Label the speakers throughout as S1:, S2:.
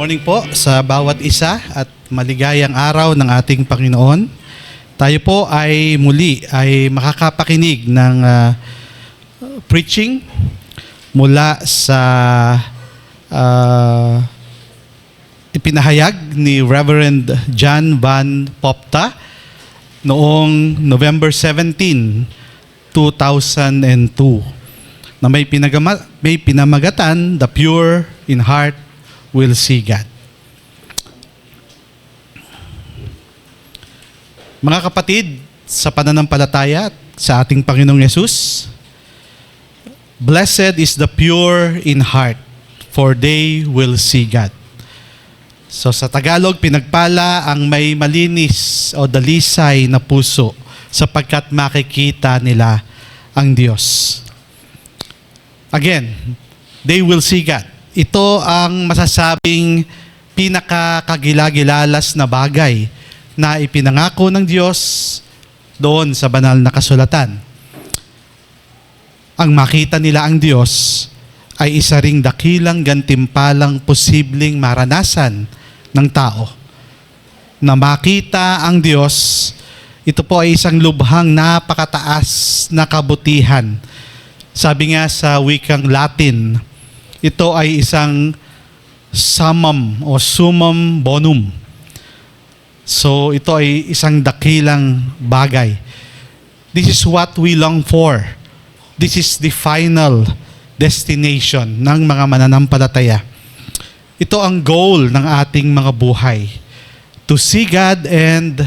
S1: Morning po sa bawat isa at maligayang araw ng ating Panginoon. Tayo po ay muli ay makakapakinig ng preaching mula sa ipinahayag ni Reverend John Van Popta noong November 17, 2002 na may pinamagatan, The Pure in Heart Will See God. Mga kapatid, sa pananampalataya sa ating Panginoong Yesus, blessed is the pure in heart, for they will see God. So sa Tagalog, pinagpala ang may malinis o dalisay na puso sapagkat makikita nila ang Diyos. Again, they will see God. Ito ang masasabing pinakakagilagilalas na bagay na ipinangako ng Diyos doon sa banal na kasulatan. Ang makita nila ang Diyos ay isa ring dakilang gantimpalang posibleng maranasan ng tao. Na makita ang Diyos, ito po ay isang lubhang napakataas na kabutihan. Sabi nga sa wikang Latin, ito ay isang summum o summum bonum. So ito ay isang dakilang bagay. This is what we long for. This is the final destination ng mga mananampalataya. Ito ang goal ng ating mga buhay. To see God and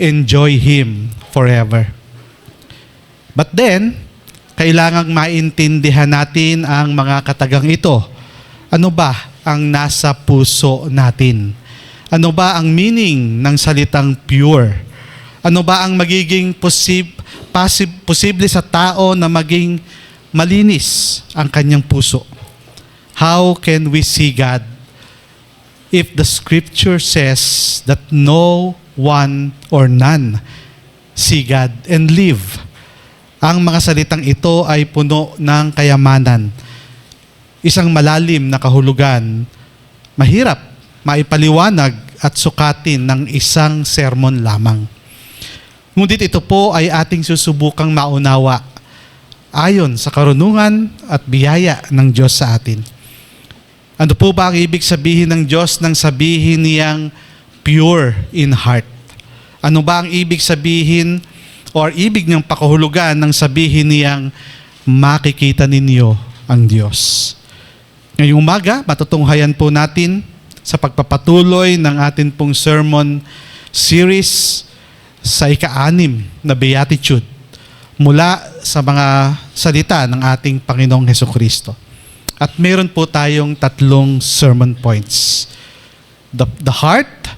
S1: enjoy Him forever. But then, kailangang maintindihan natin ang mga katagang ito. Ano ba ang nasa puso natin? Ano ba ang meaning ng salitang pure? Ano ba ang magiging posible sa tao na maging malinis ang kanyang puso? How can we see God if the Scripture says that no one or none see God and live? Ang mga salitang ito ay puno ng kayamanan. Isang malalim na kahulugan, mahirap maipaliwanag at sukatin ng isang sermon lamang. Ngunit ito po ay ating susubukang maunawa ayon sa karunungan at biyaya ng Diyos sa atin. Ano po ba ang ibig sabihin ng Diyos nang sabihin niyang pure in heart? Ano ba ang ibig sabihin or ibig niyang pakahulugan nang sabihin niyang makikita ninyo ang Diyos? Ngayong umaga, matutunghayan po natin sa pagpapatuloy ng atin pong sermon series sa ika-6 na Beatitude mula sa mga salita ng ating Panginoong Hesukristo. At meron po tayong 3 sermon points. The heart,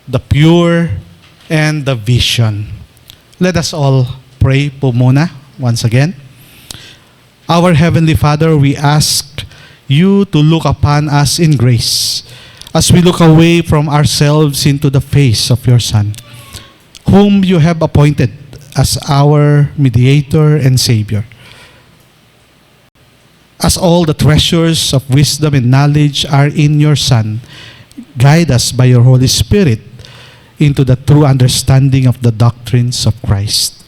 S1: the pure, and the vision. Let us all pray po muna once again. Our Heavenly Father, we ask you to look upon us in grace as we look away from ourselves into the face of your Son, whom you have appointed as our mediator and Savior. As all the treasures of wisdom and knowledge are in your Son, guide us by your Holy Spirit into the true understanding of the doctrines of Christ.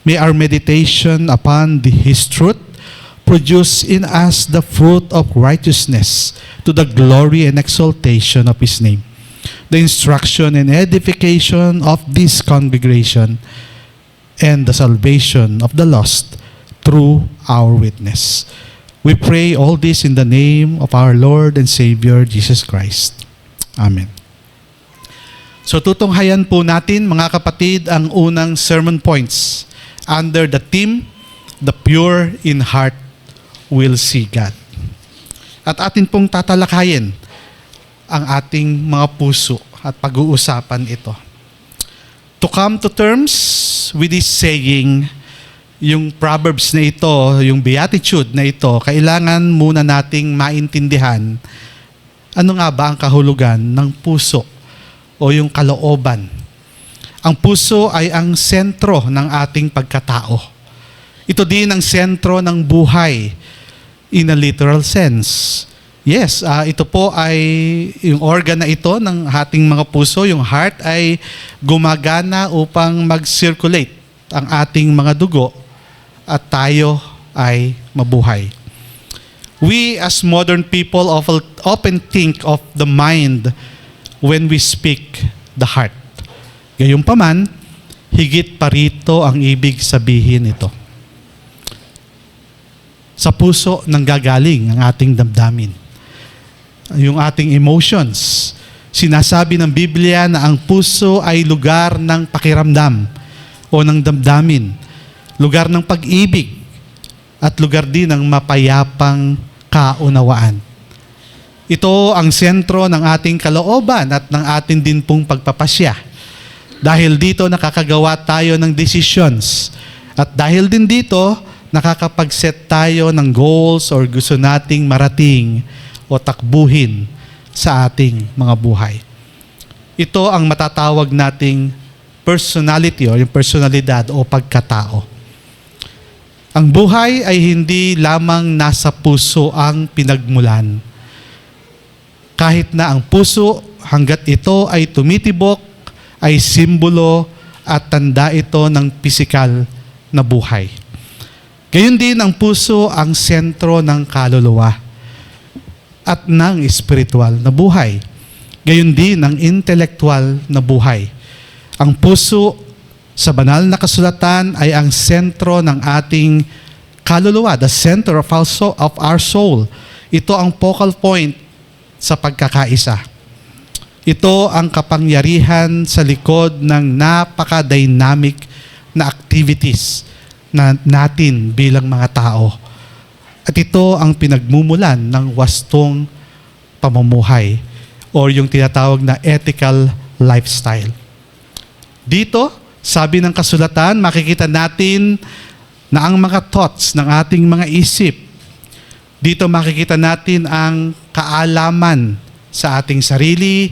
S1: May our meditation upon His truth produce in us the fruit of righteousness to the glory and exaltation of His name, the instruction and edification of this congregation, and the salvation of the lost through our witness. We pray all this in the name of our Lord and Savior, Jesus Christ. Amen. So tutunghayan po natin, mga kapatid, ang unang sermon points under the theme, The Pure in Heart Will See God. At atin pong tatalakayin ang ating mga puso at pag-uusapan ito. To come to terms with this saying, yung Proverbs na ito, yung Beatitude na ito, kailangan muna nating maintindihan ano nga ba ang kahulugan ng puso o yung kalooban. Ang puso ay ang sentro ng ating pagkatao. Ito din ang sentro ng buhay in a literal sense. Yes, ito po ay yung organ na ito ng ating mga puso, yung heart ay gumagana upang mag-circulate ang ating mga dugo at tayo ay mabuhay. We as modern people often think of the mind when we speak the heart. Gayunpaman, higit pa rito ang ibig sabihin nito. Sa puso nanggagaling ang ating damdamin. Yung ating emotions. Sinasabi ng Biblia na ang puso ay lugar ng pakiramdam o ng damdamin, lugar ng pag-ibig, at lugar din ng mapayapang kaunawaan. Ito ang sentro ng ating kalooban at ng atin din pong pagpapasya. Dahil dito nakakagawa tayo ng decisions. At dahil din dito, nakakapag-set tayo ng goals or gusto nating marating o takbuhin sa ating mga buhay. Ito ang matatawag nating personality o yung personalidad o pagkatao. Ang buhay ay hindi lamang nasa puso ang pinagmulan. Kahit na ang puso, hanggat ito ay tumitibok, ay simbolo at tanda ito ng pisikal na buhay. Gayon din ang puso ang sentro ng kaluluwa at ng espiritual na buhay. Gayon din ang intelektual na buhay. Ang puso sa banal na kasulatan ay ang sentro ng ating kaluluwa, the center of our soul. Ito ang focal point sa pagkakaisa. Ito ang kapangyarihan sa likod ng napaka-dynamic na activities na natin bilang mga tao. At ito ang pinagmumulan ng wastong pamumuhay or yung tinatawag na ethical lifestyle. Dito, sabi ng kasulatan, makikita natin na ang mga thoughts ng ating mga isip, dito makikita natin ang kaalaman sa ating sarili,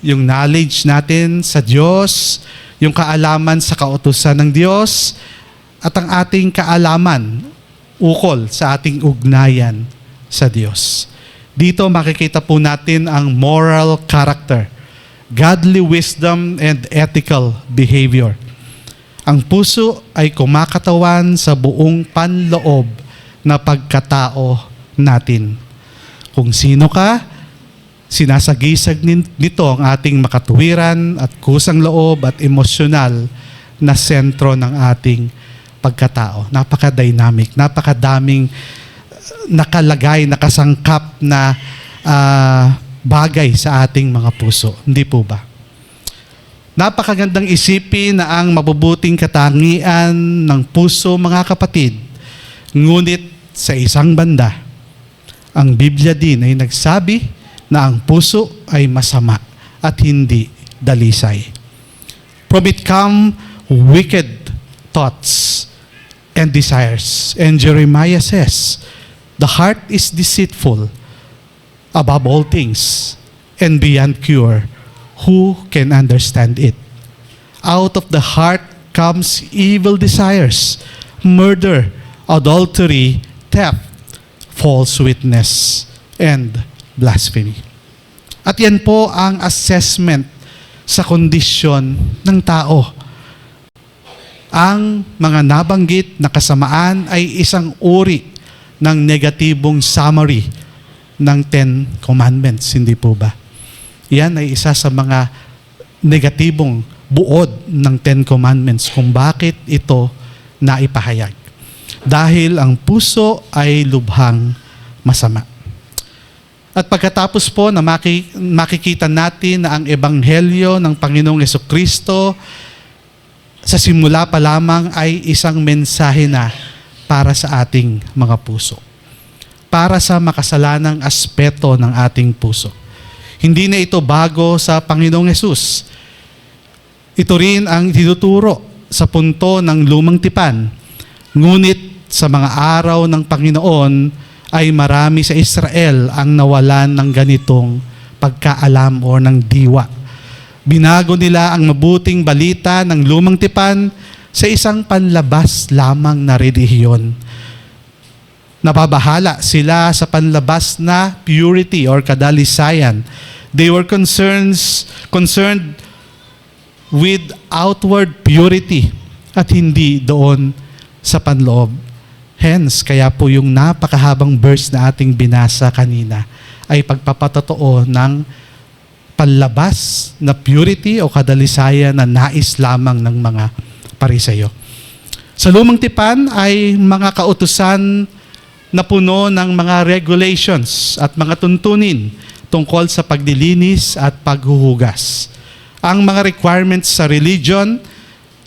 S1: yung knowledge natin sa Diyos, yung kaalaman sa kautusan ng Diyos, at ang ating kaalaman ukol sa ating ugnayan sa Diyos. Dito makikita po natin ang moral character, godly wisdom, and ethical behavior. Ang puso ay kumakatawan sa buong panloob na pagkatao natin. Kung sino ka, sinasagisag nito ang ating makatuwiran at kusang loob at emosyonal na sentro ng ating pagkatao. Napaka-dynamic, napakadaming nakalagay, nakasangkap na bagay sa ating mga puso. Hindi po ba? Napakagandang isipin na ang mabubuting katangian ng puso, mga kapatid. Ngunit sa isang banda, ang Biblia din ay nagsabi na ang puso ay masama at hindi dalisay. From it come wicked thoughts and desires. And Jeremiah says, the heart is deceitful above all things and beyond cure. Who can understand it? Out of the heart comes evil desires, murder, adultery, theft, false witness, and blasphemy. At yan po ang assessment sa kondisyon ng tao. Ang mga nabanggit na kasamaan ay isang uri ng negatibong summary ng 10 Commandments, hindi po ba? Yan ay isa sa mga negatibong buod ng 10 Commandments kung bakit ito naipahayag. Dahil ang puso ay lubhang masama. At pagkatapos po na makikita natin na ang ebanghelyo ng Panginoong Jesucristo sa simula pa lamang ay isang mensahe na para sa ating mga puso. Para sa makasalanang aspeto ng ating puso. Hindi na ito bago sa Panginoong Hesus. Ito rin ang tinuturo sa punto ng lumang tipan. Ngunit sa mga araw ng Panginoon ay marami sa Israel ang nawalan ng ganitong pagkaalam o ng diwa. Binago nila ang mabuting balita ng lumang tipan sa isang panlabas lamang na relihiyon. Nababahala sila sa panlabas na purity or kadalisayan. They were concerned with outward purity at hindi doon sa panloob. Hence, kaya po yung napakahabang verse na ating binasa kanina ay pagpapatotoo ng panlabas na purity o kadalisayan na nais lamang ng mga Pariseyo. Sa Lumang Tipan ay mga kautusan na puno ng mga regulations at mga tuntunin tungkol sa paglilinis at paghuhugas. Ang mga requirements sa religion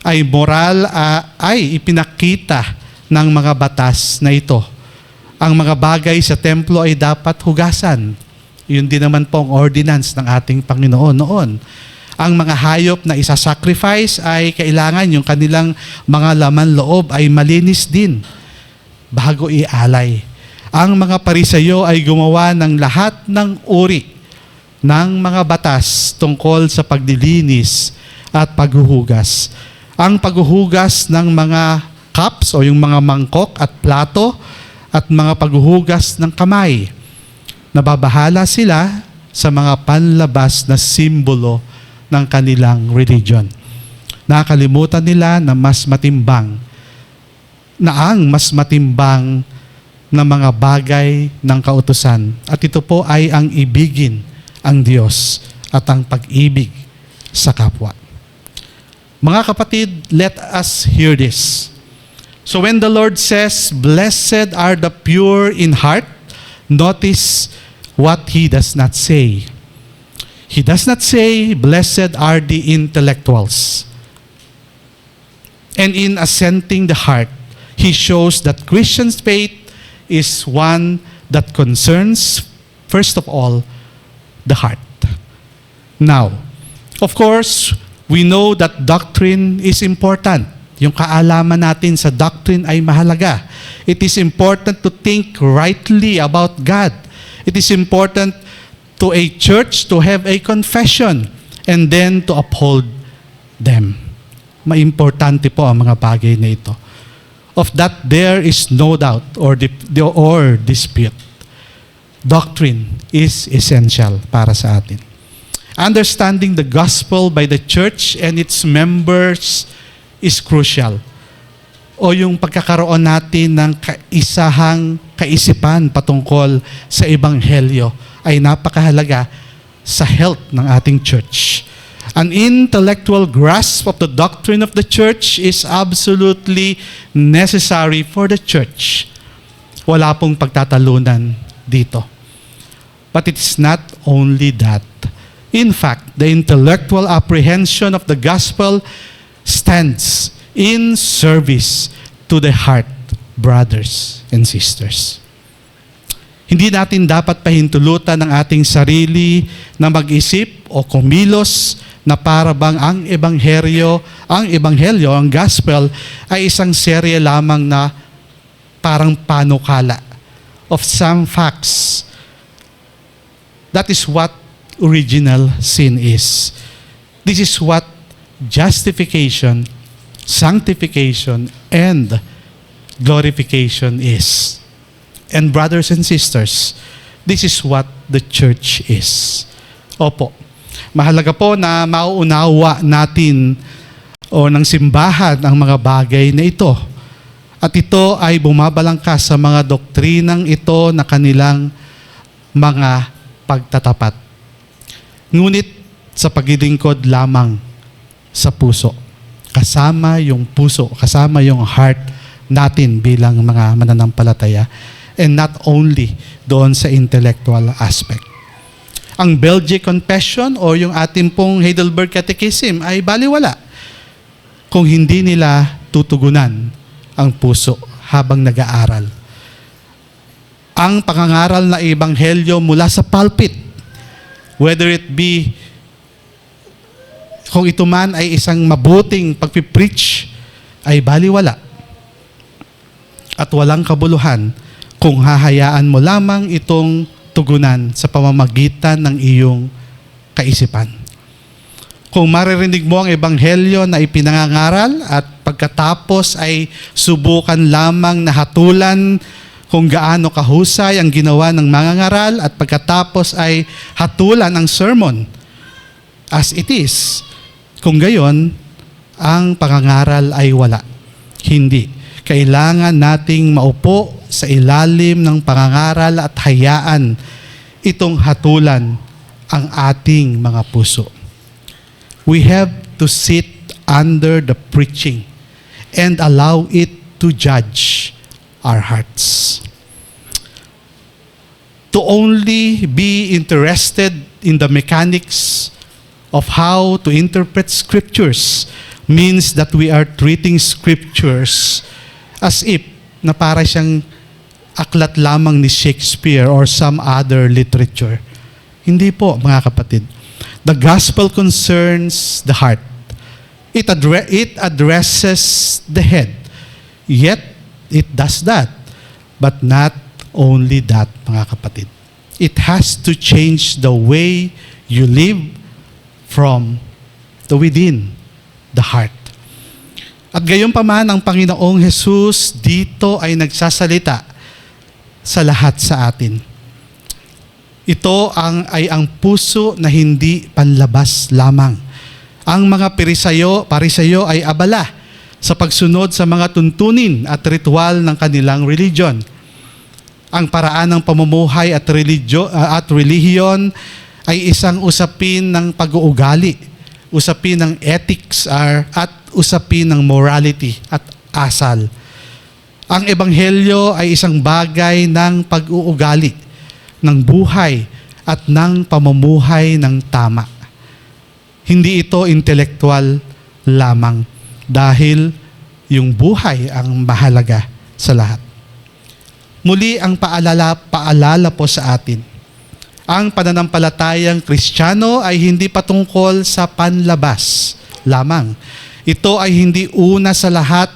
S1: ay moral ay ipinakita ng mga batas na ito. Ang mga bagay sa templo ay dapat hugasan. Yun din naman po ang ordinance ng ating Panginoon noon. Ang mga hayop na isasacrifice ay kailangan yung kanilang mga laman loob ay malinis din bago ialay. Ang mga Pariseyo ay gumawa ng lahat ng uri ng mga batas tungkol sa paglilinis at paghuhugas. Ang paghuhugas ng mga cups o yung mga mangkok at plato at mga paghuhugas ng kamay. Nababahala sila sa mga panlabas na simbolo ng kanilang religion. Nakalimutan nila na mas matimbang na mga bagay ng kautusan. At ito po ay ang ibigin ang Diyos at ang pag-ibig sa kapwa. Mga kapatid, let us hear this. So when the Lord says, "Blessed are the pure in heart," notice what He does not say. He does not say, "Blessed are the intellectuals." And in assenting the heart, He shows that Christian's faith is one that concerns, first of all, the heart. Now, of course, we know that doctrine is important. Yung kaalaman natin sa doctrine ay mahalaga. It is important to think rightly about God. It is important to a church to have a confession and then to uphold them. Maimportante po ang mga bagay na ito. Of that, there is no doubt or dispute. Doctrine is essential para sa atin. Understanding the gospel by the church and its members is crucial. O yung pagkakaroon natin ng kaisahang kaisipan patungkol sa Ebanghelyo ay napakahalaga sa health ng ating church. An intellectual grasp of the doctrine of the church is absolutely necessary for the church. Wala pong pagtatalunan dito. But it's not only that. In fact, the intellectual apprehension of the gospel stands in service to the heart, brothers and sisters. Hindi natin dapat pahintulutan ng ating sarili na mag-isip o kumilos na para bang ang ebanghelyo, ang gospel ay isang serye lamang na parang panukala of some facts. That is what original sin is. This is what justification, sanctification, and glorification is. And brothers and sisters, this is what the church is. Opo. Mahalaga po na mauunawa natin o ng simbahan ang mga bagay na ito. At ito ay bumabalangkas sa mga doktrinang ito na kanilang mga pagtatapat. Ngunit sa paglilingkod lamang sa puso. Kasama yung puso, kasama yung heart natin bilang mga mananampalataya. And not only doon sa intellectual aspect. Ang Belgic Confession o yung ating pong Heidelberg Catechism ay baliwala kung hindi nila tutugunan ang puso habang nag-aaral. Ang pangangaral na ebanghelyo mula sa pulpit, whether it be kung ito man ay isang mabuting pagpipreach, ay baliwala at walang kabuluhan kung hahayaan mo lamang itong tugunan sa pamamagitan ng iyong kaisipan. Kung maririnig mo ang ebanghelyo na ipinangangaral at pagkatapos ay subukan lamang na hatulan kung gaano kahusay ang ginawa ng mangangaral at pagkatapos ay hatulan ang sermon as it is. Kung gayon, ang pangangaral ay wala. Hindi. Kailangan nating maupo sa ilalim ng pangangaral at hayaan itong hatulan ang ating mga puso. We have to sit under the preaching and allow it to judge our hearts. To only be interested in the mechanics of how to interpret scriptures means that we are treating scriptures as if na para siyang aklat lamang ni Shakespeare or some other literature. Hindi po, mga kapatid. The gospel concerns the heart. It addresses the head. Yet, it does that. But not only that, mga kapatid. It has to change the way you live from the within, the heart. At gayon pa man, ang Panginoong Jesus dito ay nagsasalita sa lahat sa atin. Ito ay ang puso na hindi panlabas lamang. Ang mga parisayo ay abala sa pagsunod sa mga tuntunin at ritual ng kanilang religion. Ang paraan ng pamumuhay at relihiyon ay isang usapin ng pag-uugali, usapin ng ethics at usapin ng morality at asal. Ang ebanghelyo ay isang bagay ng pag-uugali, ng buhay at ng pamumuhay ng tama. Hindi ito intelektual lamang dahil yung buhay ang mahalaga sa lahat. Muli ang paalala po sa atin. Ang pananampalatayang Kristiyano ay hindi patungkol sa panlabas lamang. Ito ay hindi una sa lahat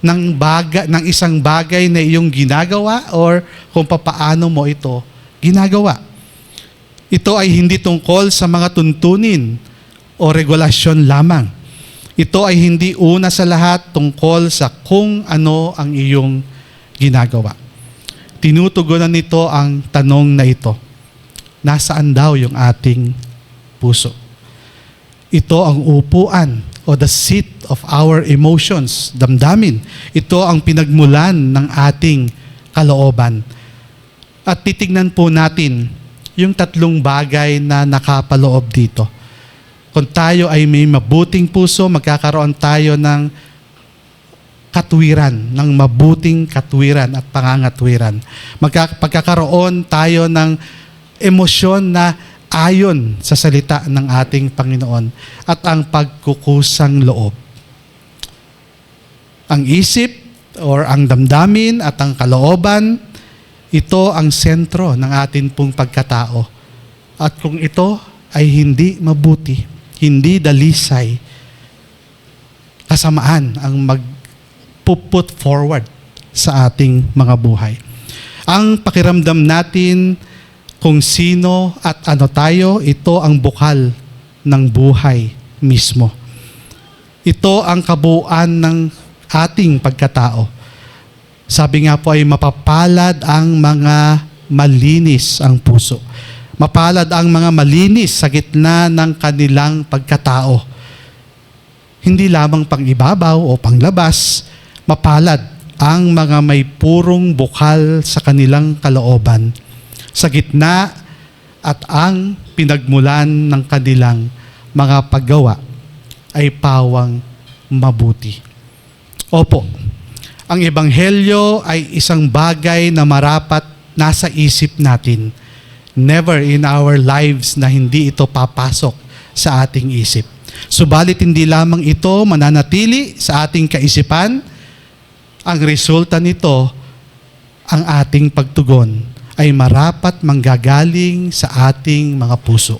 S1: ng isang bagay na iyong ginagawa or kung papaano mo ito ginagawa. Ito ay hindi tungkol sa mga tuntunin o regulasyon lamang. Ito ay hindi una sa lahat tungkol sa kung ano ang iyong ginagawa. Tinutugunan nito ang tanong na ito. Nasaan daw yung ating puso? Ito ang upuan o the seat of our emotions, damdamin. Ito ang pinagmulan ng ating kalooban. At titignan po natin yung tatlong bagay na nakapaloob dito. Kung tayo ay may mabuting puso, magkakaroon tayo ng katwiran, ng mabuting katwiran at pangangatwiran. Pagkakaroon tayo ng emosyon na ayon sa salita ng ating Panginoon at ang pagkukusang loob. Ang isip or ang damdamin at ang kalooban, ito ang sentro ng atin pong pagkatao. At kung ito ay hindi mabuti, hindi dalisay, kasamaan ang mag-put forward sa ating mga buhay. Ang pakiramdam natin kung sino at ano tayo, ito ang bukal ng buhay mismo. Ito ang kabuuan ng ating pagkatao. Sabi nga po ay mapapalad ang mga malinis ang puso. Mapalad ang mga malinis sa gitna ng kanilang pagkatao. Hindi lamang pang-ibabaw o panglabas, mapalad ang mga may purong bukal sa kanilang kalooban, sa gitna at ang pinagmulan ng kanilang mga paggawa ay pawang mabuti. Opo, ang ebanghelyo ay isang bagay na marapat nasa isip natin. Never in our lives na hindi ito papasok sa ating isip. Subalit hindi lamang ito mananatili sa ating kaisipan, ang resulta nito, ang ating pagtugon, ay marapat manggagaling sa ating mga puso.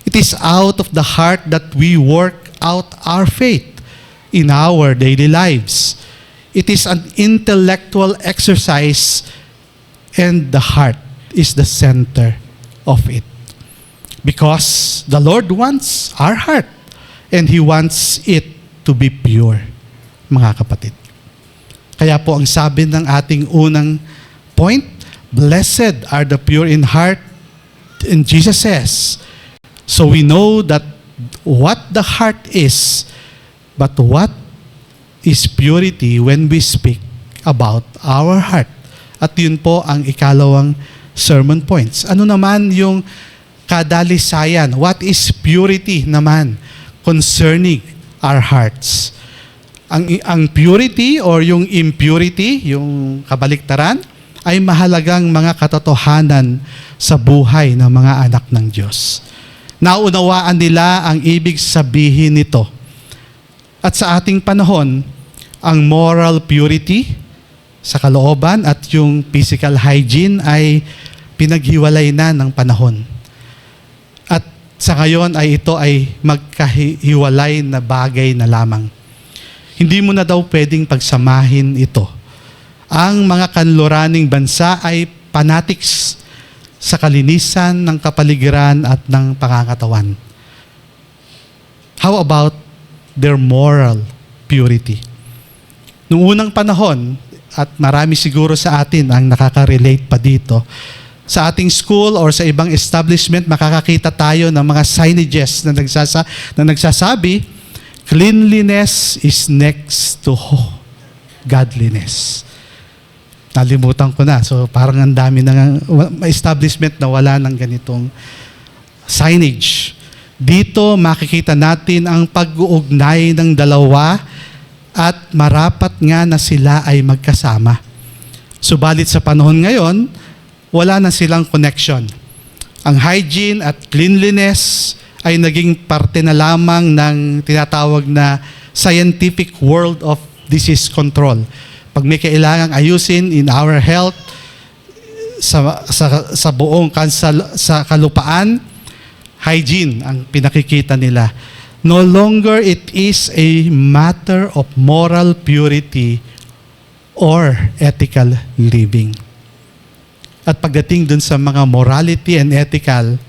S1: It is out of the heart that we work out our faith in our daily lives. It is an intellectual exercise and the heart is the center of it. Because the Lord wants our heart and He wants it to be pure, mga kapatid. Kaya po ang sabi ng ating unang point, blessed are the pure in heart, and Jesus says, so we know that what the heart is, but what is purity when we speak about our heart. At yun po ang ikalawang sermon points. Ano naman yung kadalisayan? What is purity naman concerning our hearts? Ang purity or yung impurity, yung kabaliktaran, ay mahalagang mga katotohanan sa buhay ng mga anak ng Diyos. Naunawaan nila ang ibig sabihin nito. At sa ating panahon, ang moral purity sa kalooban at yung physical hygiene ay pinaghiwalay na ng panahon. At sa ngayon ay ito ay magkahiwalay na bagay na lamang. Hindi mo na daw pwedeng pagsamahin ito. Ang mga kanluraning bansa ay fanatics sa kalinisan ng kapaligiran at ng pangangatawan. How about their moral purity? Noong unang panahon, at marami siguro sa atin ang nakaka-relate pa dito, sa ating school or sa ibang establishment, makakakita tayo ng mga signages na nagsasabi, cleanliness is next to godliness. Nalimutan ko na. So parang ang dami ng establishment na wala ng ganitong signage. Dito makikita natin ang pag-uugnay ng dalawa at marapat nga na sila ay magkasama. Subalit sa panahon ngayon, wala na silang connection. Ang hygiene at cleanliness ay naging parte na lamang ng tinatawag na scientific world of disease control. Pag may kailangang ayusin in our health, sa buong sa kalupaan, hygiene ang pinakikita nila. No longer it is a matter of moral purity or ethical living. At pagdating dun sa mga morality and ethical,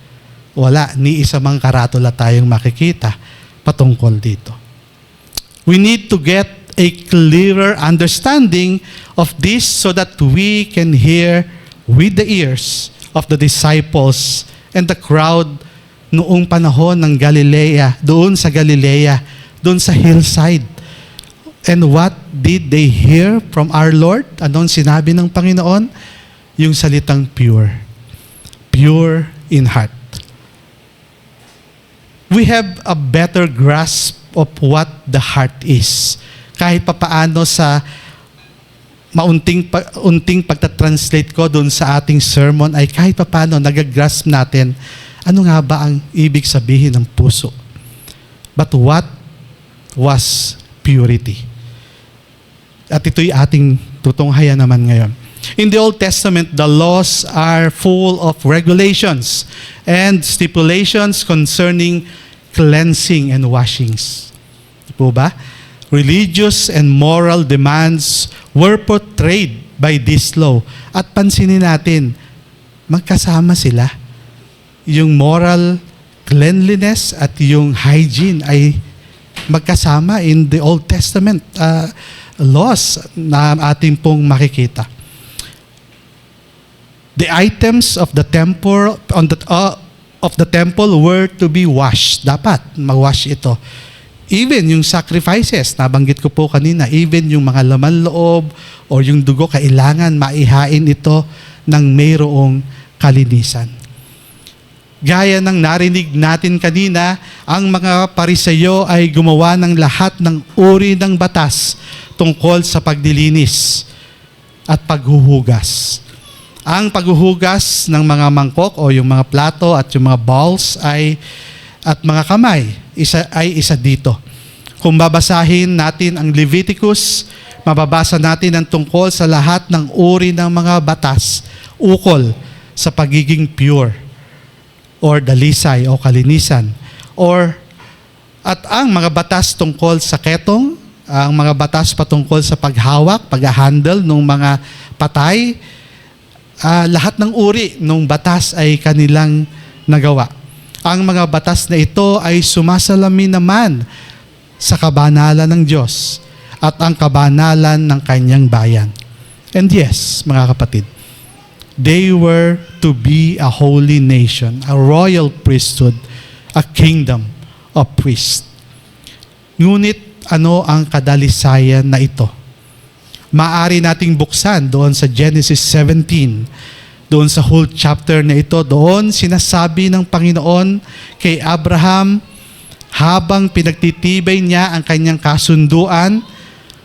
S1: wala, ni isa mang karatula tayong makikita patungkol dito. We need to get a clearer understanding of this so that we can hear with the ears of the disciples and the crowd noong panahon ng Galilea, doon sa Galilea, doon sa hillside. And what did they hear from our Lord? Anong sinabi ng Panginoon? Yung salitang pure. Pure in heart. We have a better grasp of what the heart is. Kahit papaano sa unting pagta-translate ko doon sa ating sermon ay kahit papaano nagagrasp natin ano nga ba ang ibig sabihin ng puso. But what was purity? At ito'y ating tutunghayan naman ngayon. In the Old Testament, the laws are full of regulations and stipulations concerning cleansing and washings. Di po ba? Religious and moral demands were portrayed by this law. At pansinin natin, magkasama sila. Yung moral cleanliness at yung hygiene ay magkasama in the Old Testament laws na ating pong makikita. The items of the temple of the temple were to be washed. Dapat mag-wash ito. Even yung sacrifices, nabanggit ko po kanina, even yung mga laman loob o yung dugo, kailangan maihain ito ng mayroong kalinisan. Gaya ng narinig natin kanina, ang mga Pariseyo ay gumawa ng lahat ng uri ng batas tungkol sa paglilinis at paghuhugas. Ang paghuhugas ng mga mangkok o yung mga plato at yung mga bowls at mga kamay isa dito. Kung babasahin natin ang Leviticus, mababasa natin ang tungkol sa lahat ng uri ng mga batas ukol sa pagiging pure or dalisay o kalinisan. At ang mga batas tungkol sa ketong, ang mga batas patungkol sa paghawak, pag-handle ng mga patay, lahat ng uri ng batas ay kanilang nagawa. Ang mga batas na ito ay sumasalamin naman sa kabanalan ng Diyos at ang kabanalan ng kanyang bayan. And yes, mga kapatid, They were to be a holy nation, a royal priesthood, a kingdom of priests. Ngunit ano ang kadalisayan na ito? Maaari nating buksan doon sa Genesis 17, doon sa whole chapter na ito. Doon sinasabi ng Panginoon kay Abraham, habang pinagtitibay niya ang kanyang kasunduan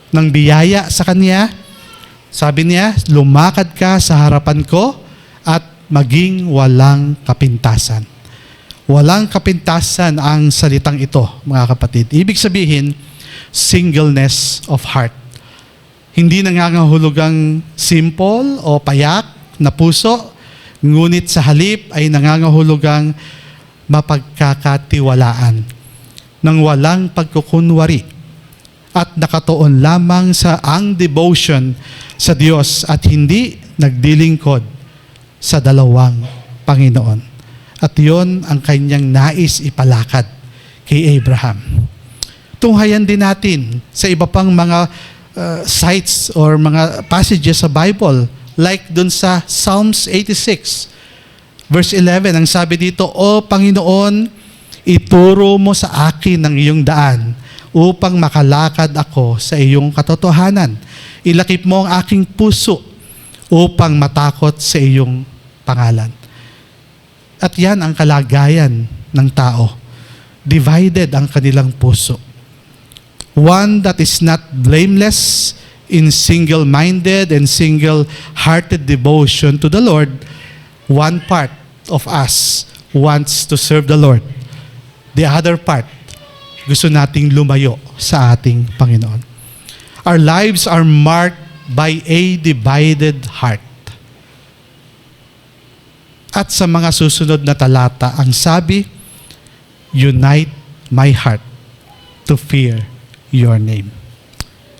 S1: ng biyaya sa kanya, sabi niya, lumakad ka sa harapan ko at maging walang kapintasan. Walang kapintasan ang salitang ito, mga kapatid. Ibig sabihin, singleness of heart. Hindi nangangahulugang simple o payak na puso, ngunit sa halip ay nangangahulugang mapagkakatiwalaan ng walang pagkukunwari at nakatuon lamang sa ang devotion sa Diyos at hindi nagdilingkod sa dalawang Panginoon. At yon ang kanyang nais ipalakad kay Abraham. Tunghayan din natin sa iba pang mga sites or mga passages sa Bible, like dun sa Psalms 86, verse 11, ang sabi dito, O Panginoon, ituro mo sa akin ang iyong daan upang makalakad ako sa iyong katotohanan. Ilakip mo ang aking puso upang matakot sa iyong pangalan. At yan ang kalagayan ng tao. Divided ang kanilang puso. One that is not blameless in single-minded and single-hearted devotion to the Lord. One part of us wants to serve the Lord. The other part, gusto nating lumayo sa ating Panginoon. Our lives are marked by a divided heart. At sa mga susunod na talata, ang sabi, unite my heart to fear your name.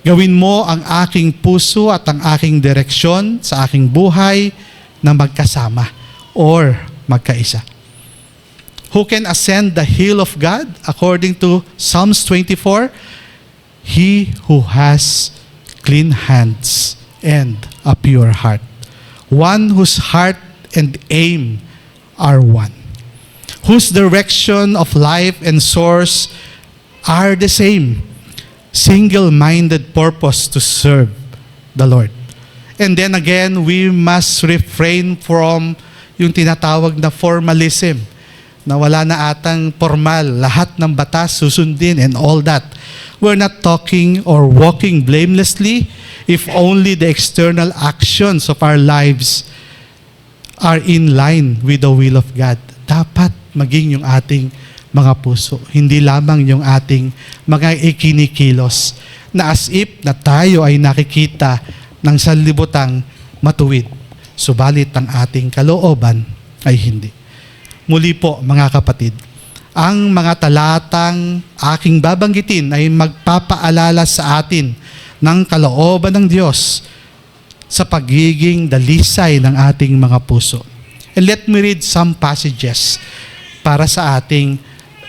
S1: Gawin mo ang aking puso at ang aking direksyon sa aking buhay na magkasama or magkaisa. Who can ascend the hill of God? According to Psalms 24, he who has clean hands and a pure heart. One whose heart and aim are one. Whose direction of life and source are the same. Single-minded purpose to serve the Lord. And then again, we must refrain from yung tinatawag na formalism, na wala na atang formal, lahat ng batas susundin and all that. We're not talking or walking blamelessly if only the external actions of our lives are in line with the will of God. Dapat maging yung ating mga puso, hindi lamang yung ating mga ikinikilos na as if na tayo ay nakikita ng sanlibutang matuwid. Subalit ang ating kalooban ay hindi. Muli po mga kapatid, ang mga talatang aking babanggitin ay magpapaalala sa atin ng kalooban ng Diyos sa pagiging dalisay ng ating mga puso. And let me read some passages para sa ating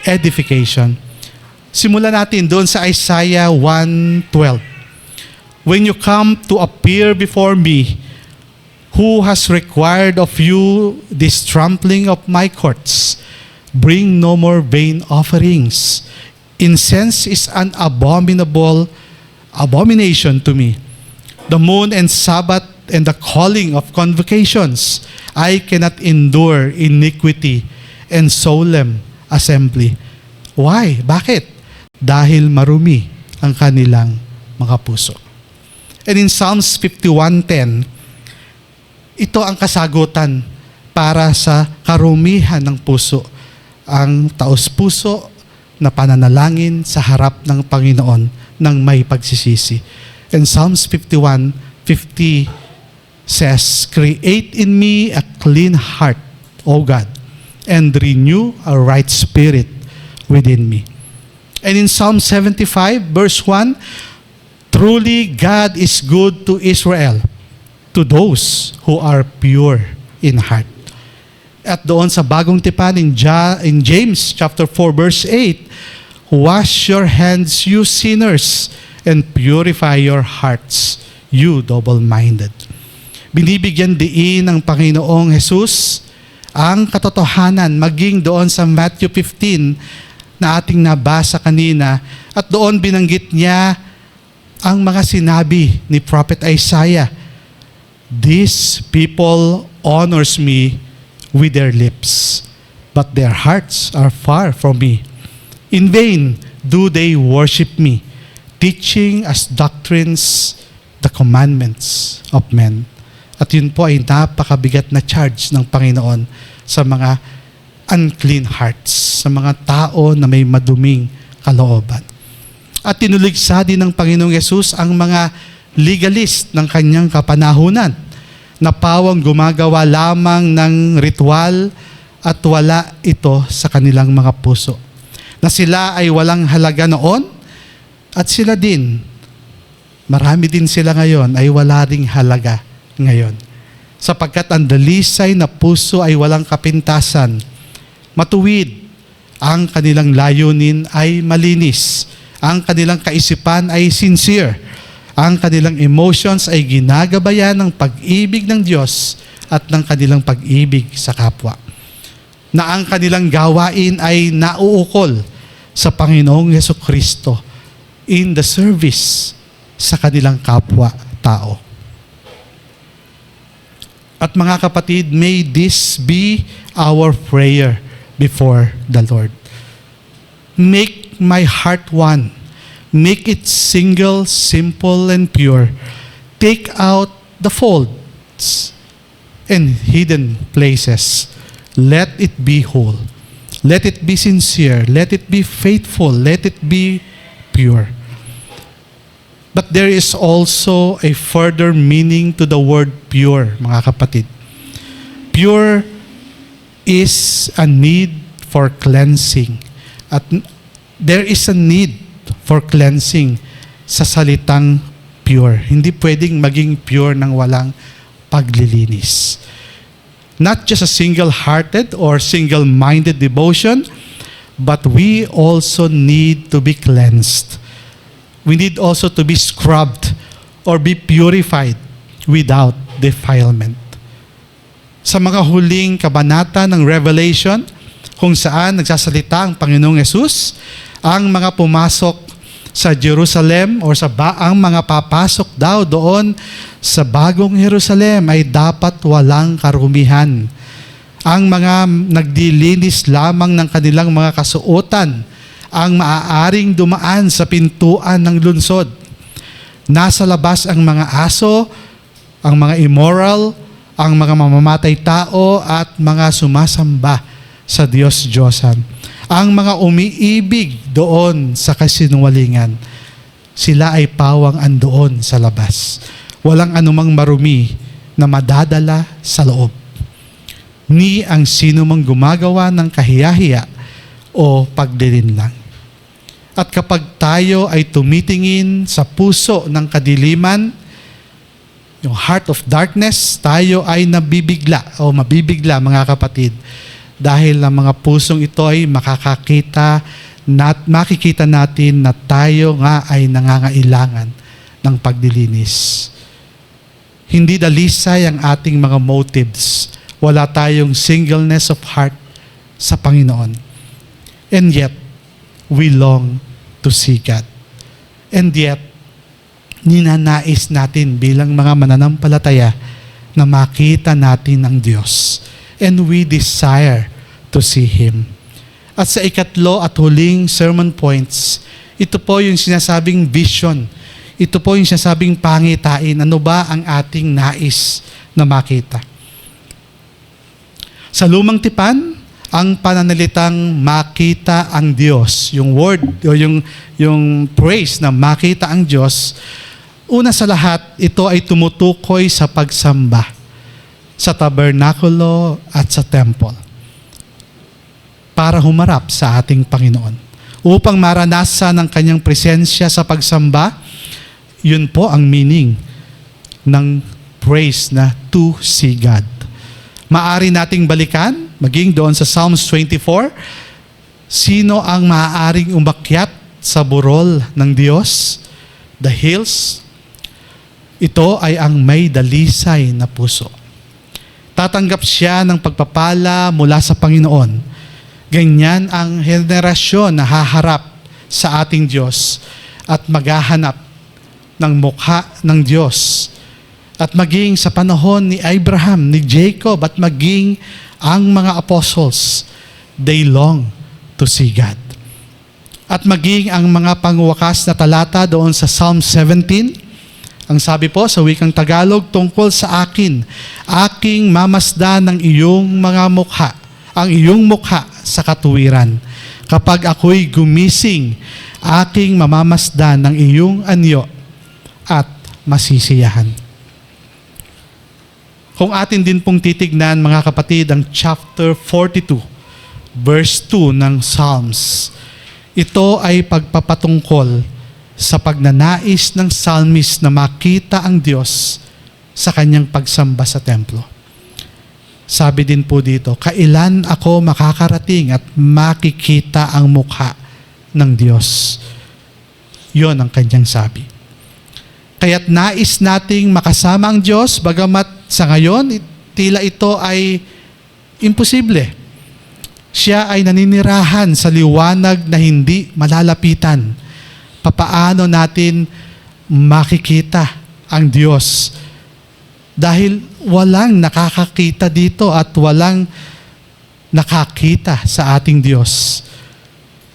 S1: edification. Simulan natin doon sa Isaiah 1:12. When you come to appear before me, who has required of you this trampling of my courts? Bring no more vain offerings. Incense is an abomination to me. The moon and Sabbath and the calling of convocations. I cannot endure iniquity and solemn assembly. Why? Bakit? Dahil marumi ang kanilang mga puso. And in Psalms 51:10, ito ang kasagutan para sa karumihan ng puso. Ang taos-puso na pananalangin sa harap ng Panginoon ng may pagsisisi. And Psalms 51:50 says, Create in me a clean heart, O God, and renew a right spirit within me. And in Psalm 75, verse 1, Truly God is good to Israel, to those who are pure in heart. At doon sa bagong tipan in James chapter 4, verse 8, Wash your hands, you sinners, and purify your hearts, you double-minded. Binibigyan diin ng Panginoong Jesus ang katotohanan maging doon sa Matthew 15 na ating nabasa kanina, at doon binanggit niya ang mga sinabi ni Prophet Isaiah. These people honors me with their lips, but their hearts are far from me. In vain do they worship me, teaching as doctrines the commandments of men. At yun po ay napakabigat na charge ng Panginoon sa mga unclean hearts, sa mga tao na may maduming kalooban. At tinuligsa din ng Panginoong Yesus ang mga legalist ng kanyang kapanahunan na pawang gumagawa lamang ng ritual at wala ito sa kanilang mga puso. Na sila ay walang halaga noon at sila din, marami din sila ngayon ay wala ring halaga ngayon. Sapagkat ang dalisay na puso ay walang kapintasan, matuwid, ang kanilang layunin ay malinis, ang kanilang kaisipan ay sincere, ang kanilang emotions ay ginagabayan ng pag-ibig ng Diyos at ng kanilang pag-ibig sa kapwa. Na ang kanilang gawain ay nauukol sa Panginoong Jesucristo in the service sa kanilang kapwa-tao. At mga kapatid, may this be our prayer before the Lord. Make my heart one. Make it single, simple, and pure. Take out the faults and hidden places. Let it be whole. Let it be sincere. Let it be faithful. Let it be pure. But there is also a further meaning to the word pure, mga kapatid. Pure is a need for cleansing. At there is a need for cleansing sa salitang pure. Hindi pwedeng maging pure nang walang paglilinis. Not just a single-hearted or single-minded devotion, but we also need to be cleansed. We need also to be scrubbed or be purified without defilement. Sa mga huling kabanata ng Revelation, kung saan nagsasalita ang Panginoong Yesus, ang mga pumasok sa Jerusalem or ang mga papasok daw doon sa bagong Jerusalem ay dapat walang karumihan. Ang mga nagdilinis lamang ng kanilang mga kasuotan ang maaaring dumaan sa pintuan ng lungsod. Nasa labas ang mga aso, ang mga immoral, ang mga mamamatay tao at mga sumasamba sa Diyos-Diyosan. Ang mga umiibig doon sa kasinungalingan, sila ay pawang andoon sa labas. Walang anumang marumi na madadala sa loob. Ni ang sino mang gumagawa ng kahiyahiya o pagdilinlang. At kapag tayo ay tumitingin sa puso ng kadiliman, yung heart of darkness, tayo ay nabibigla o mabibigla, mga kapatid. Dahil ang mga pusong ito ay makikita natin na tayo nga ay nangangailangan ng pagdilinis. Hindi dalisay ang ating mga motives. Wala tayong singleness of heart sa Panginoon. And yet, we long to see God. And yet, ninanais natin bilang mga mananampalataya na makita natin ang Diyos. And we desire to see Him. At sa ikatlo at huling sermon points, ito po yung sinasabing vision. Ito po yung sinasabing pangitain. Ano ba ang ating nais na makita? Sa lumang tipan, ang pananalitang makita ang Diyos, yung word o yung praise na makita ang Diyos, una sa lahat, ito ay tumutukoy sa pagsamba sa tabernakulo at sa temple para humarap sa ating Panginoon. Upang maranasan ang kanyang presensya sa pagsamba, yun po ang meaning ng praise na to see God. Maari nating balikan, maging doon sa Psalms 24, sino ang maaaring umakyat sa burol ng Diyos? The hills. Ito ay ang may dalisay na puso. Tatanggap siya ng pagpapala mula sa Panginoon. Ganyan ang henerasyon na haharap sa ating Diyos at maghahanap ng mukha ng Diyos. At maging sa panahon ni Abraham, ni Jacob, at maging ang mga apostles, they long to see God. At maging ang mga pangwakas na talata doon sa Psalm 17, ang sabi po sa wikang Tagalog, tungkol sa akin, aking mamasdan ng iyong mga mukha, ang iyong mukha sa katuwiran. Kapag ako'y gumising, aking mamamasdan ng iyong anyo at masisiyahan. Kung atin din pong titignan, mga kapatid, ang chapter 42, verse 2 ng Psalms, ito ay pagpapatungkol sa pagnanais ng psalmist na makita ang Diyos sa kanyang pagsamba sa templo. Sabi din po dito, kailan ako makakarating at makikita ang mukha ng Diyos? Yon ang kanyang sabi. Kaya't nais nating makasama ang Diyos, bagamat sa ngayon, tila ito ay imposible. Siya ay naninirahan sa liwanag na hindi malalapitan. Papaano natin makikita ang Diyos? Dahil walang nakakakita dito at walang nakakita sa ating Diyos.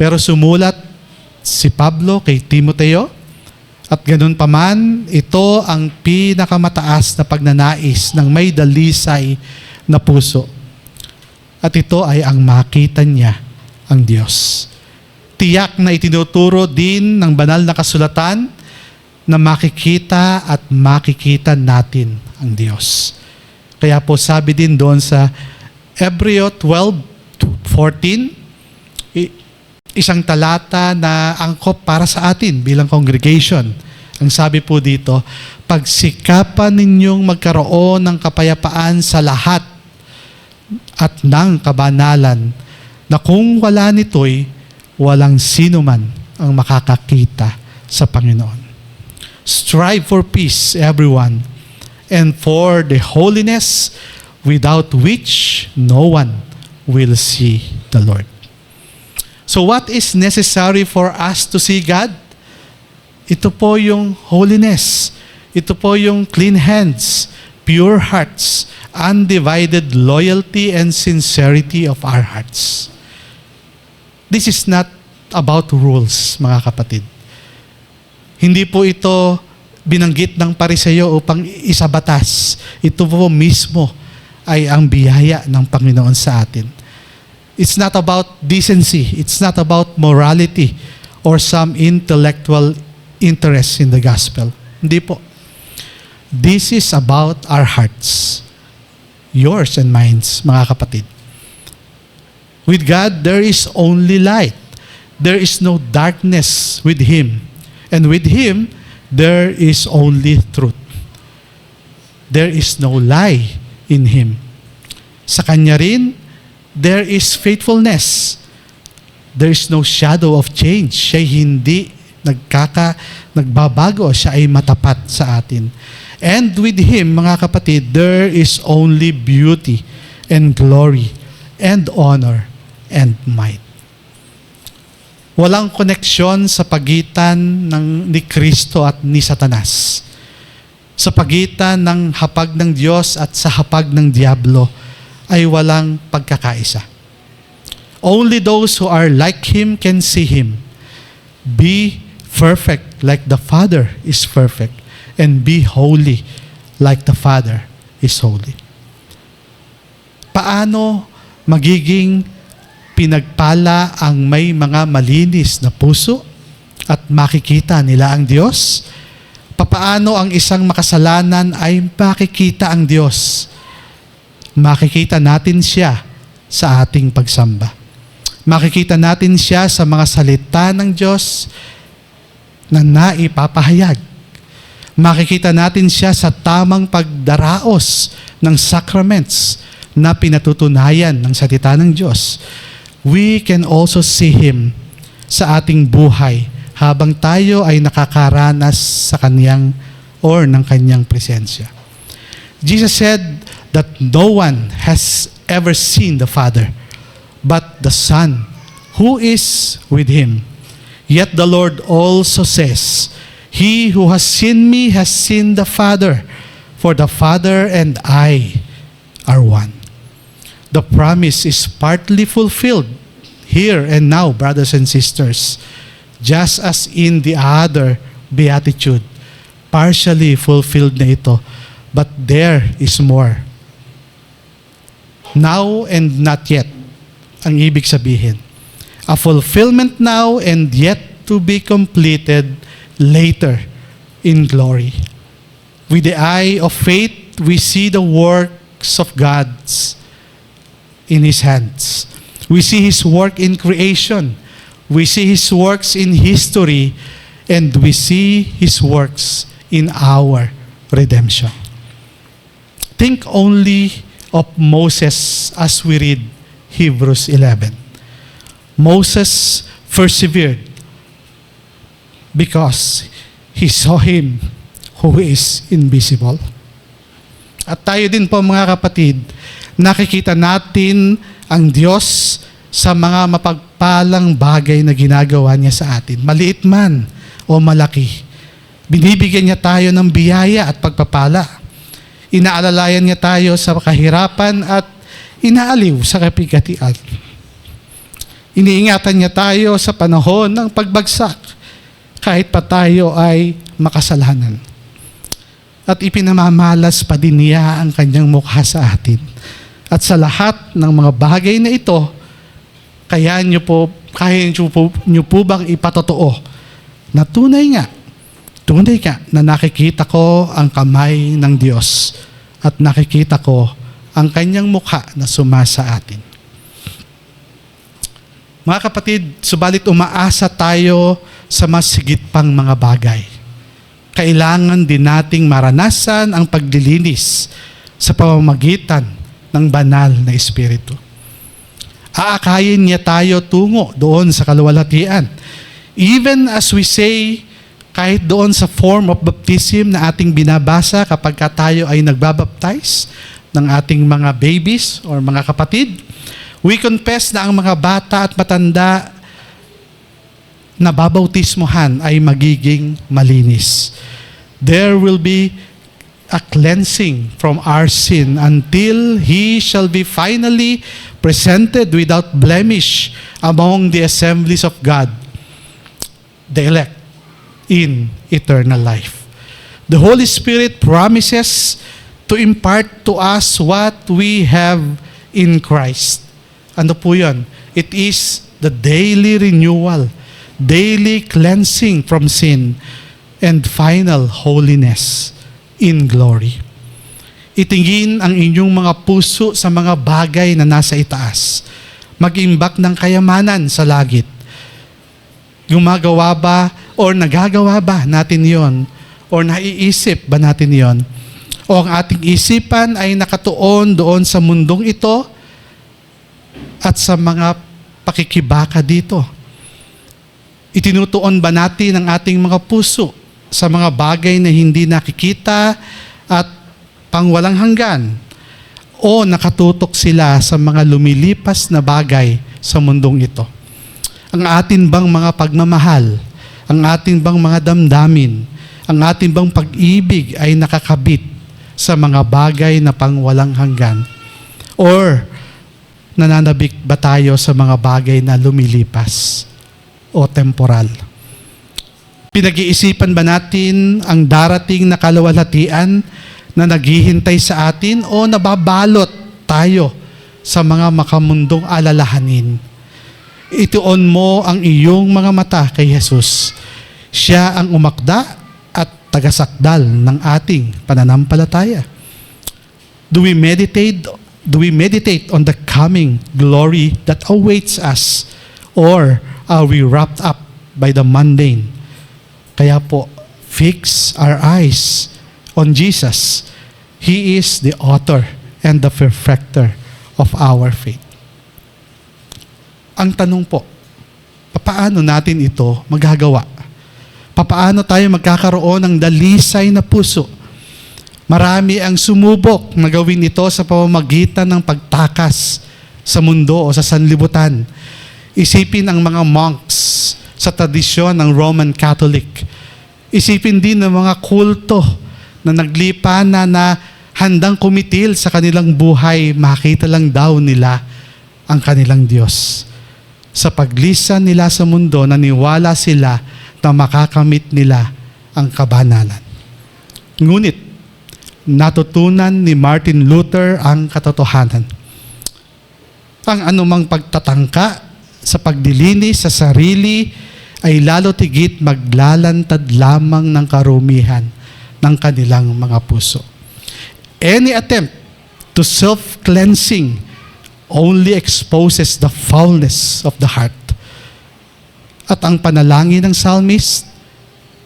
S1: Pero sumulat si Pablo kay Timoteo, at ganun pa man, ito ang pinakamataas na pagnanais ng may dalisay na puso. At ito ay ang makita niya ang Diyos. Tiyak na itinuturo din ng banal na kasulatan na makikita at makikita natin ang Diyos. Kaya po sabi din doon sa Hebreo 12:14, isang talata na angkop para sa atin bilang congregation. Ang sabi po dito, pagsikapan ninyong magkaroon ng kapayapaan sa lahat at ng kabanalan, na kung wala nito'y walang sino man ang makakakita sa Panginoon. Strive for peace, everyone, and for the holiness without which no one will see the Lord. So what is necessary for us to see God? Ito po yung holiness. Ito po yung clean hands, pure hearts, undivided loyalty and sincerity of our hearts. This is not about rules, mga kapatid. Hindi po ito binanggit ng Pariseyo upang isabatas. Ito po mismo ay ang biyaya ng Panginoon sa atin. It's not about decency. It's not about morality or some intellectual interest in the gospel. Hindi po. This is about our hearts. Yours and mine, mga kapatid. With God, there is only light. There is no darkness with Him. And with Him, there is only truth. There is no lie in Him. Sa Kanya rin, there is faithfulness. There is no shadow of change. Siya hindi nagbabago. Siya ay matapat sa atin. And with Him, mga kapatid, there is only beauty and glory and honor and might. Walang koneksyon sa pagitan ni Kristo at ni Satanas. Sa pagitan ng hapag ng Diyos at sa hapag ng Diablo ay walang pagkakaisa. Only those who are like Him can see Him. Be perfect like the Father is perfect, and be holy like the Father is holy. Paano magiging pinagpala ang may mga malinis na puso at makikita nila ang Diyos? Papaano ang isang makasalanan ay makikita ang Diyos? Makikita natin siya sa ating pagsamba. Makikita natin siya sa mga salita ng Diyos na naipapahayag. Makikita natin siya sa tamang pagdaraos ng sacraments na pinatutunayan ng salita ng Diyos. We can also see Him sa ating buhay habang tayo ay nakakaranas sa Kaniyang or ng kanyang presensya. Jesus said that no one has ever seen the Father, but the Son who is with him. Yet the Lord also says, "He who has seen me has seen the Father, for the Father and I are one." The promise is partly fulfilled here and now, brothers and sisters, just as in the other beatitude. Partially fulfilled na ito, but there is more. Now and not yet, ang ibig sabihin. A fulfillment now and yet to be completed later in glory. With the eye of faith, we see the works of God's in His hands. We see His work in creation. We see His works in history. And we see His works in our redemption. Think only of Moses as we read Hebrews 11. Moses persevered because he saw Him who is invisible. At tayo din po mga kapatid, nakikita natin ang Diyos sa mga mapagpalang bagay na ginagawa niya sa atin. Maliit man o malaki. Binibigyan niya tayo ng biyaya at pagpapala. Inaalalayan niya tayo sa kahirapan at inaaliw sa kapigatian. Iniingatan niya tayo sa panahon ng pagbagsak kahit pa tayo ay makasalanan. At ipinamamalas pa din niya ang kanyang mukha sa atin. At sa lahat ng mga bagay na ito, kaya niyo po bang ipatotoo na tunay nga na nakikita ko ang kamay ng Diyos at nakikita ko ang kanyang mukha na sumasa atin. Mga kapatid, subalit umaasa tayo sa mas higit pang mga bagay. Kailangan din nating maranasan ang paglilinis sa pamamagitan ng banal na Espiritu. Aakayin niya tayo tungo doon sa kaluwalhatian. Even as we say, kahit doon sa form of baptism na ating binabasa kapag tayo ay nagbabaptize ng ating mga babies or mga kapatid, we confess na ang mga bata at matanda na babautismohan ay magiging malinis. There will be a cleansing from our sin until he shall be finally presented without blemish among the assemblies of God, the elect, in eternal life. The Holy Spirit promises to impart to us what we have in Christ. Ano po yun? It is the daily renewal, daily cleansing from sin, and final holiness in glory. Itingin ang inyong mga puso sa mga bagay na nasa itaas. Mag-imbak ng kayamanan sa langit. Gumagawa ba o nagagawa ba natin yon? O naiisip ba natin yon? O ang ating isipan ay nakatuon doon sa mundong ito at sa mga pakikibaka dito? Itinutuon ba natin ang ating mga puso sa mga bagay na hindi nakikita at pangwalang hanggan? O nakatutok sila sa mga lumilipas na bagay sa mundong ito? Ang atin bang mga pagmamahal, ang atin bang mga damdamin, ang atin bang pag-ibig ay nakakabit sa mga bagay na pangwalang hanggan? Or nananabik ba tayo sa mga bagay na lumilipas o temporal? Pinag-iisipan ba natin ang darating na kaluwalhatian na naghihintay sa atin o nababalot tayo sa mga makamundong alalahanin? Ituon mo ang iyong mga mata kay Jesus. Siya ang umakda at tagasakdal ng ating pananampalataya. Do we meditate on the coming glory that awaits us, or are we wrapped up by the mundane? Kaya po, fix our eyes on Jesus. He is the author and the perfecter of our faith. Ang tanong po, paano natin ito magagawa? Papaano tayo magkakaroon ng dalisay na puso? Marami ang sumubok na gawin ito sa pamamagitan ng pagtakas sa mundo o sa sanlibutan. Isipin ang mga monks sa tradisyon ng Roman Catholic. Isipin din ng mga kulto na naglipa na handang kumitil sa kanilang buhay, makita lang daw nila ang kanilang Diyos. Sa paglisan nila sa mundo, naniwala sila na makakamit nila ang kabanalan. Ngunit, natutunan ni Martin Luther ang katotohanan. Ang anumang pagtatangka sa pagdilinis sa sarili ay lalo tigit maglalantad lamang ng karumihan ng kanilang mga puso. Any attempt to self-cleansing only exposes the foulness of the heart. At ang panalangin ng psalmist,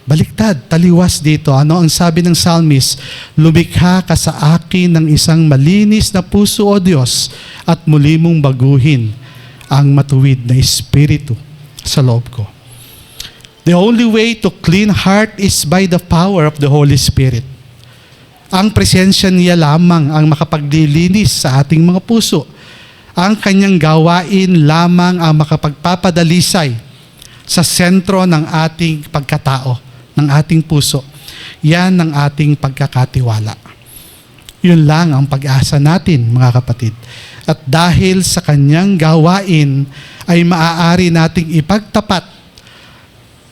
S1: baliktad, taliwas dito. Ano ang sabi ng psalmist? Lumikha ka sa akin ng isang malinis na puso, O Diyos, at muli mong baguhin ang matuwid na espiritu sa loob ko. The only way to clean heart is by the power of the Holy Spirit. Ang presensya niya lamang ang makapaglilinis sa ating mga puso. Ang kanyang gawain lamang ang makapagpapadalisay sa sentro ng ating pagkatao, ng ating puso. Yan ang ating pagkakatiwala. Yun lang ang pag-asa natin, mga kapatid. At dahil sa kanyang gawain, ay maaari nating ipagtapat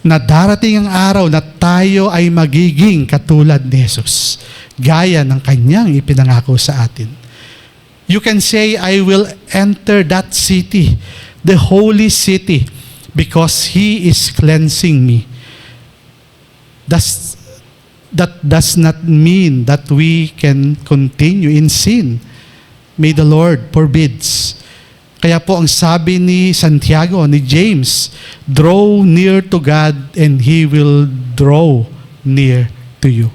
S1: na darating ang araw na tayo ay magiging katulad ni Jesus, gaya ng kanyang ipinangako sa atin. You can say, I will enter that city, the holy city, because He is cleansing me. That does not mean that we can continue in sin. May the Lord forbids. Kaya po ang sabi ni Santiago, ni James, draw near to God and He will draw near to you.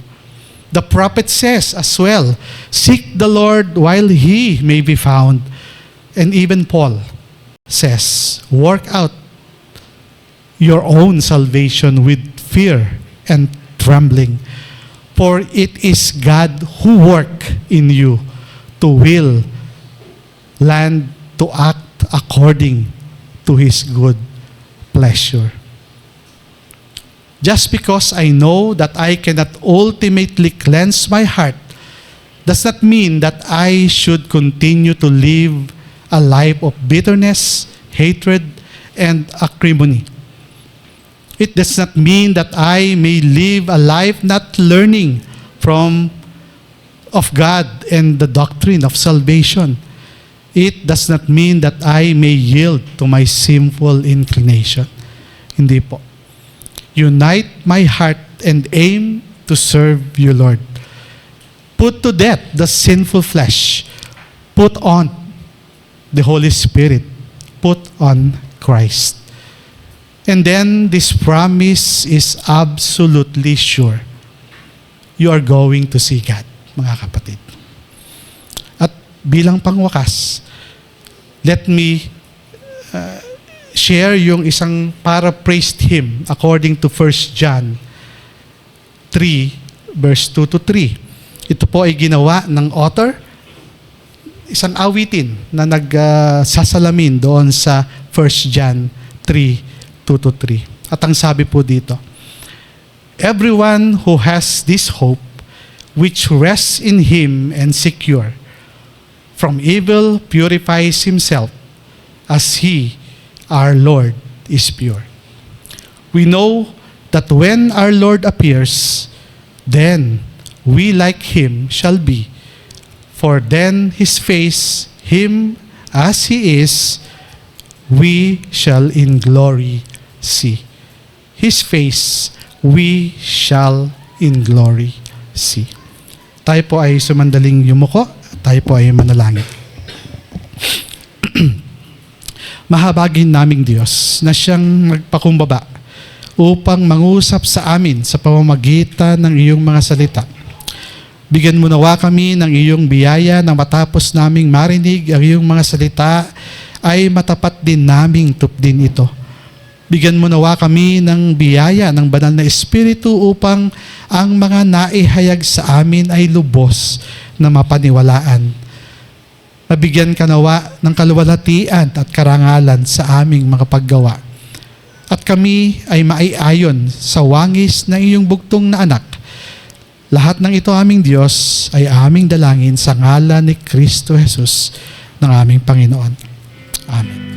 S1: The prophet says as well, seek the Lord while He may be found. And even Paul says, work out your own salvation with fear and trembling. For it is God who work in you to will, land, to act according to His good pleasure. Just because I know that I cannot ultimately cleanse my heart does not mean that I should continue to live a life of bitterness, hatred, and acrimony. It does not mean that I may live a life not learning of God and the doctrine of salvation. It does not mean that I may yield to my sinful inclination. Hindi po. Unite my heart and aim to serve you, Lord. Put to death the sinful flesh. Put on the Holy Spirit. Put on Christ. And then this promise is absolutely sure. You are going to see God, mga kapatid. At bilang pangwakas, let me share yung isang paraphrased hymn according to 1 John 3, verse 2 to 3. Ito po ay ginawa ng author, isang awitin na nagsasalamin doon sa 1 John 3, 2 to 3. At ang sabi po dito, everyone who has this hope, which rests in Him and secure, from evil purifies himself, as He, our Lord, is pure. We know that when our Lord appears, then we like Him shall be, for then His face, Him as He is, we shall in glory see. His face, we shall in glory see. Tayo po ay sumandaling yumuko, tayo po ay manalangin. Mahabagin naming Diyos na Siyang nagpakumbaba upang mangusap sa amin sa pamamagitan ng iyong mga salita. Bigyan mo nawa kami ng iyong biyaya na matapos naming marinig ang iyong mga salita ay matapat din naming tupdin ito. Bigyan mo nawa kami ng biyaya ng banal na Espiritu upang ang mga naihayag sa amin ay lubos na mapaniwalaan. Mabigyan ka nawa ng kaluwalhatian at karangalan sa aming mga paggawa. At kami ay maiayon sa wangis ng iyong bugtong na anak. Lahat ng ito aming Diyos ay aming dalangin sa ngalan ni Kristo Jesus ng aming Panginoon. Amen.